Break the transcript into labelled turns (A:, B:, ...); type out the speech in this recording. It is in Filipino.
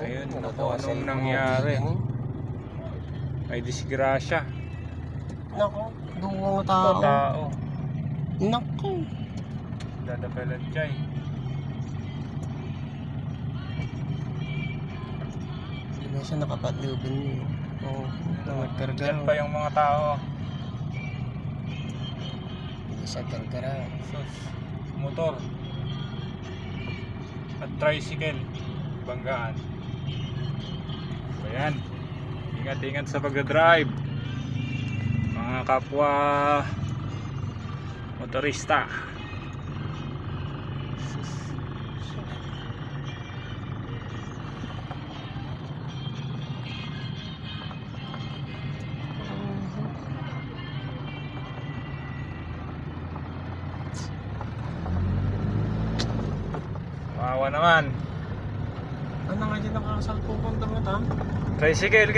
A: Ayun, naku, anong nangyari? May disgrasya.
B: Naku, duwang tao.
A: Tao.
B: Naku.
A: Dadapalan chay.
B: Hindi na siya nakapatlubin niyo. Oo, nagkarga.
A: Diyan pa yung mga tao.
B: Hindi siya kargara.
A: Sus, motor. At tricycle. Banggaan. Ayan. Ingat-ingat sa pagdadrive. Mga kapwa motorista. Wawa naman.
B: Ano nga dyan nakasalpong kong damit ha?
A: Tricycle.